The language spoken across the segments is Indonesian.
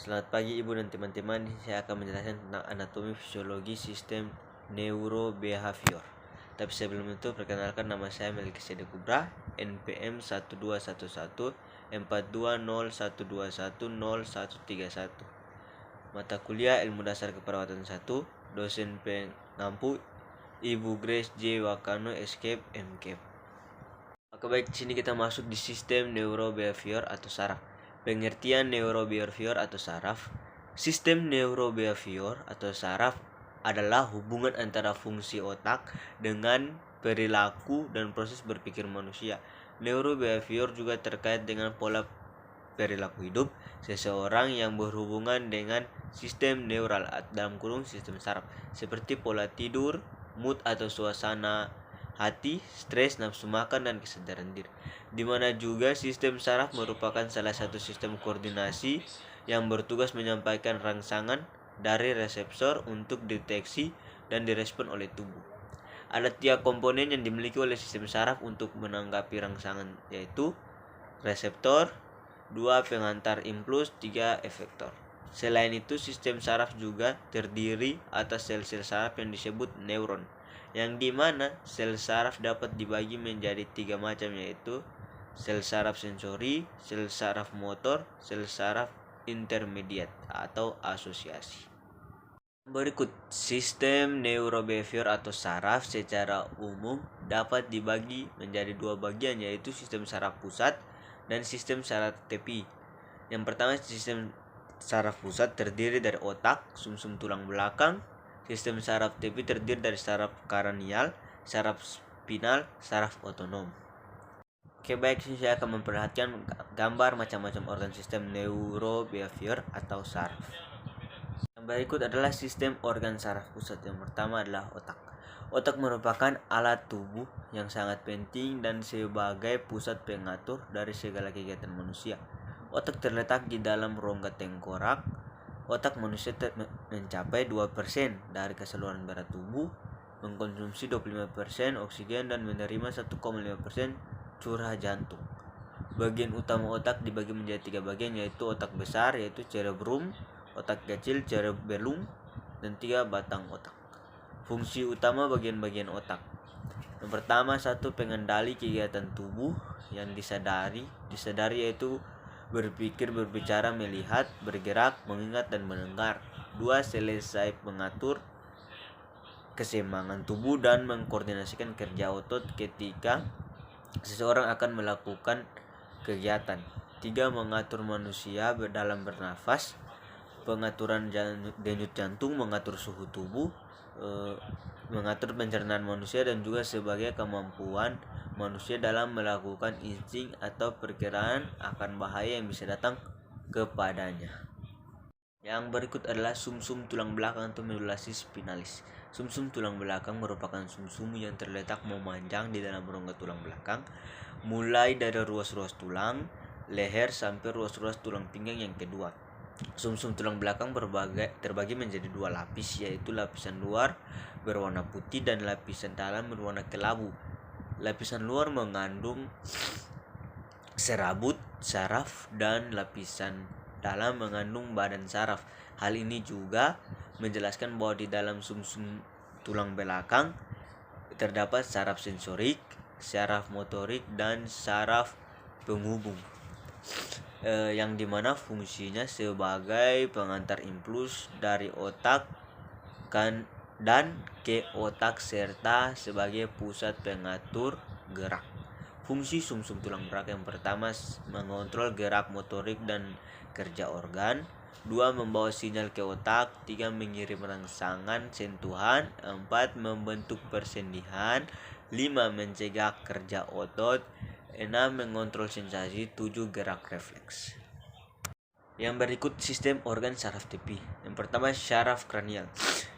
Selamat pagi Ibu dan teman-teman. Saya akan menjelaskan tentang anatomi fisiologi sistem neurobehavior. Tapi sebelum itu perkenalkan, nama saya Melkisedek Kubra, NPM 12114201210131. Mata kuliah Ilmu Dasar Keperawatan 1, dosen pengampu Ibu Grace J. Wakano Escape MCAP. Oke, baik, di sini kita masuk di sistem neurobehavior atau saraf. Pengertian neurobehavior atau saraf. Sistem neurobehavior atau saraf adalah hubungan antara fungsi otak dengan perilaku dan proses berpikir manusia. Neurobehavior juga terkait dengan pola perilaku hidup seseorang yang berhubungan dengan sistem neural dalam kurung sistem saraf, seperti pola tidur, mood atau suasana hati, stres, nafsu makan, dan kesadaran diri. Di mana juga sistem saraf merupakan salah satu sistem koordinasi yang bertugas menyampaikan rangsangan dari reseptor untuk deteksi dan direspon oleh tubuh. Ada 3 komponen yang dimiliki oleh sistem saraf untuk menanggapi rangsangan, yaitu reseptor, 2 pengantar impuls, 3 efektor. Selain itu, sistem saraf juga terdiri atas sel-sel saraf yang disebut neuron, yang dimana sel saraf dapat dibagi menjadi 3 macam, yaitu sel saraf sensori, sel saraf motor, sel saraf intermediat atau asosiasi. Berikut sistem neurobehavior atau saraf secara umum dapat dibagi menjadi 2 bagian, yaitu sistem saraf pusat dan sistem saraf tepi. Yang pertama, sistem saraf pusat terdiri dari otak, sumsum tulang belakang. Sistem saraf tepi terdiri dari saraf kranial, saraf spinal, saraf otonom. Oke, baik, saya akan memperhatikan gambar macam-macam organ sistem neurobehavior atau saraf. Yang berikut adalah sistem organ saraf pusat. Yang pertama adalah otak. Otak merupakan alat tubuh yang sangat penting dan sebagai pusat pengatur dari segala kegiatan manusia. Otak terletak di dalam rongga tengkorak. Otak manusia mencapai 2% dari keseluruhan berat tubuh, mengkonsumsi 25% oksigen dan menerima 1,5% curah jantung. Bagian utama otak dibagi menjadi 3 bagian, yaitu otak besar yaitu cerebrum, otak kecil cerebellum, dan 3 batang otak. Fungsi utama bagian-bagian otak. Yang pertama, 1 pengendali kegiatan tubuh yang disadari yaitu berpikir, berbicara, melihat, bergerak, mengingat, dan mendengar. 2 selesai mengatur keseimbangan tubuh dan mengkoordinasikan kerja otot ketika seseorang akan melakukan kegiatan. 3 mengatur manusia dalam bernafas, pengaturan denyut jantung, mengatur suhu tubuh, mengatur pencernaan manusia, dan juga sebagai kemampuan manusia dalam melakukan insting atau perkiraan akan bahaya yang bisa datang kepadanya. Yang berikut adalah sumsum tulang belakang atau medulla spinalis. Sumsum tulang belakang merupakan sumsum yang terletak memanjang di dalam rongga tulang belakang, mulai dari ruas-ruas tulang leher sampai ruas-ruas tulang pinggang yang kedua. Sumsum tulang belakang terbagi menjadi 2 lapis, yaitu lapisan luar berwarna putih dan lapisan dalam berwarna kelabu. Lapisan luar mengandung serabut, saraf, dan lapisan dalam mengandung badan saraf. Hal ini juga menjelaskan bahwa di dalam sumsum tulang belakang terdapat saraf sensorik, saraf motorik, dan saraf penghubung, yang dimana fungsinya sebagai pengantar impuls dari otak dan ke otak serta sebagai pusat pengatur gerak. Fungsi sumsum tulang belakang yang pertama mengontrol gerak motorik dan kerja organ, 2 membawa sinyal ke otak, 3 mengirim rangsangan sentuhan, 4 membentuk persendihan, 5 mencegah kerja otot, 6 mengontrol sensasi, 7 gerak refleks. Yang berikut sistem organ saraf tepi. Yang pertama, saraf kranial.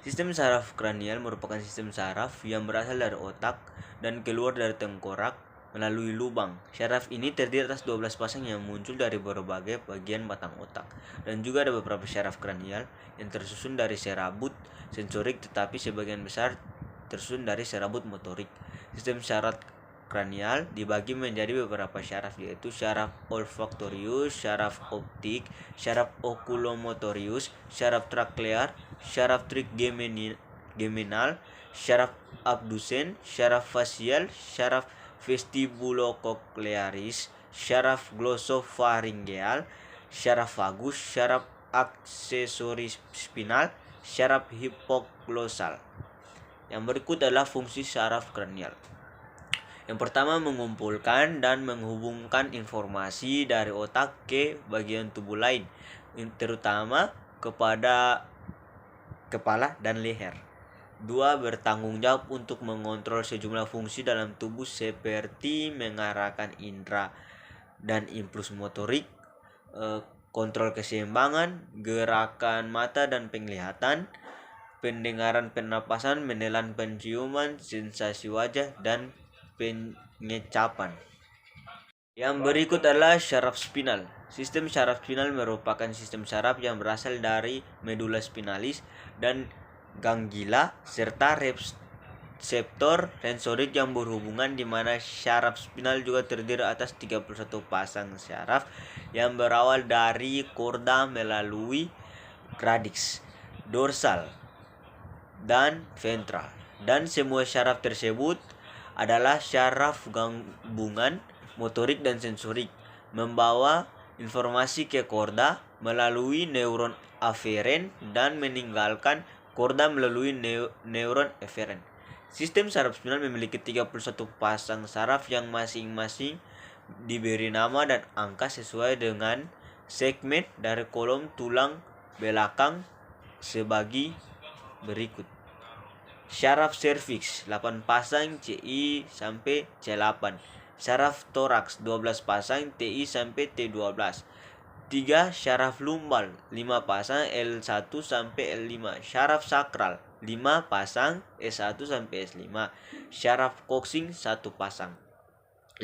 Sistem saraf kranial merupakan sistem saraf yang berasal dari otak dan keluar dari tengkorak melalui lubang. Saraf ini terdiri atas 12 pasang yang muncul dari berbagai bagian batang otak, dan juga ada beberapa saraf kranial yang tersusun dari serabut sensorik, tetapi sebagian besar tersusun dari serabut motorik. Sistem saraf kranial dibagi menjadi beberapa syaraf, yaitu syaraf olfaktorius, syaraf optik, syaraf oculomotorius, syaraf traklear, syaraf trigeminal, syaraf abdusen, syaraf fasial, syaraf vestibulococlearis, syaraf glosopharyngeal, syaraf vagus, syaraf aksesoris spinal, syaraf hipoglosal. Yang berikut adalah fungsi syaraf kranial. Yang pertama, mengumpulkan dan menghubungkan informasi dari otak ke bagian tubuh lain, terutama kepada kepala dan leher. 2. Bertanggung jawab untuk mengontrol sejumlah fungsi dalam tubuh seperti mengarahkan indera dan impuls motorik, kontrol keseimbangan, gerakan mata dan penglihatan, pendengaran, pernapasan, menelan, penciuman, sensasi wajah, dan pengecapan. Yang berikut adalah syaraf spinal. Sistem syaraf spinal merupakan sistem syaraf yang berasal dari medula spinalis dan ganglia serta reseptor sensorik yang berhubungan, di mana syaraf spinal juga terdiri atas 31 pasang syaraf yang berawal dari korda melalui radix, dorsal, dan ventral. Dan semua syaraf tersebut adalah syaraf gabungan motorik dan sensorik, membawa informasi ke korda melalui neuron aferen dan meninggalkan korda melalui neuron eferen. Sistem syaraf spinal memiliki 31 pasang syaraf yang masing-masing diberi nama dan angka sesuai dengan segmen dari kolom tulang belakang sebagai berikut. Syaraf serviks 8 pasang CI sampai C8. Syaraf toraks 12 pasang TI sampai T12. 3. Syaraf lumbal 5 pasang L1 sampai L5. Syaraf sakral 5 pasang S1 sampai S5. Syaraf coxing 1 pasang.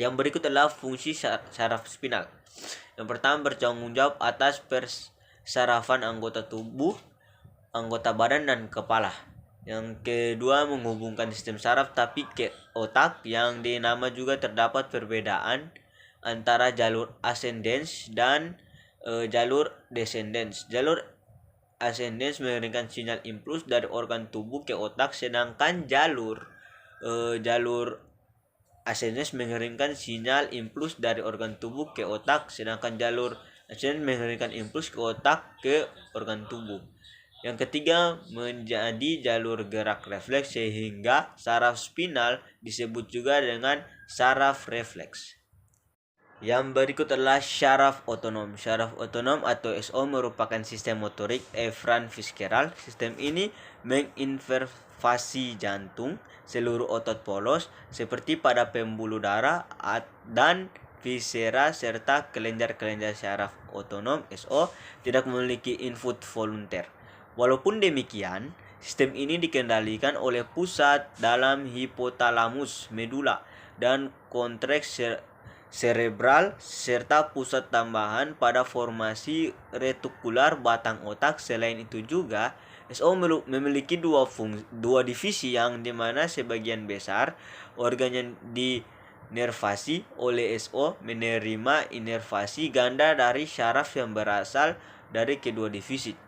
Yang berikut adalah fungsi syaraf spinal. Yang pertama, bertanggung jawab atas persarafan anggota tubuh, anggota badan, dan kepala. Yang kedua, menghubungkan sistem saraf tapi ke otak, yang di nama juga terdapat perbedaan antara jalur ascendens dan jalur descendens. Jalur ascendens mengirimkan sinyal impuls dari organ tubuh ke otak, sedangkan jalur ascendens mengirimkan sinyal impuls dari organ tubuh ke otak, sedangkan jalur descendens mengirimkan impuls ke otak ke organ tubuh. Yang ketiga, menjadi jalur gerak refleks, sehingga saraf spinal disebut juga dengan saraf refleks. Yang berikut adalah syaraf otonom. Syaraf otonom atau SO merupakan sistem motorik efran visceral. Sistem ini menginnervasi jantung, seluruh otot polos seperti pada pembuluh darah dan viscera, serta kelenjar-kelenjar. Syaraf otonom SO tidak memiliki input volunteer. Walaupun demikian, sistem ini dikendalikan oleh pusat dalam hipotalamus, medula, dan korteks cerebral, serta pusat tambahan pada formasi retikular batang otak. Selain itu juga, SO memiliki dua divisi, yang dimana sebagian besar organ yang dinervasi oleh SO menerima inervasi ganda dari syaraf yang berasal dari kedua divisi.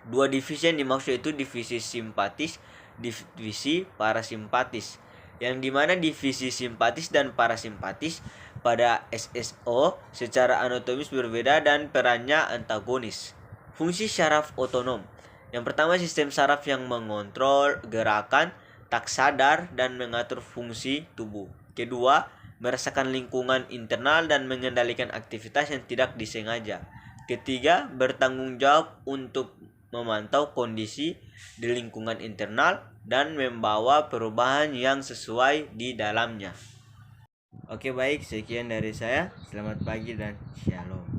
Dua divisi yang dimaksud itu divisi simpatis, divisi parasimpatis, yang dimana divisi simpatis dan parasimpatis pada SSO secara anatomis berbeda dan perannya antagonis. Fungsi syaraf otonom. Yang pertama, sistem saraf yang mengontrol gerakan tak sadar dan mengatur fungsi tubuh. Kedua, merasakan lingkungan internal dan mengendalikan aktivitas yang tidak disengaja. Ketiga, bertanggung jawab untuk memantau kondisi di lingkungan internal dan membawa perubahan yang sesuai di dalamnya. Oke, baik, sekian dari saya. Selamat pagi dan shalom.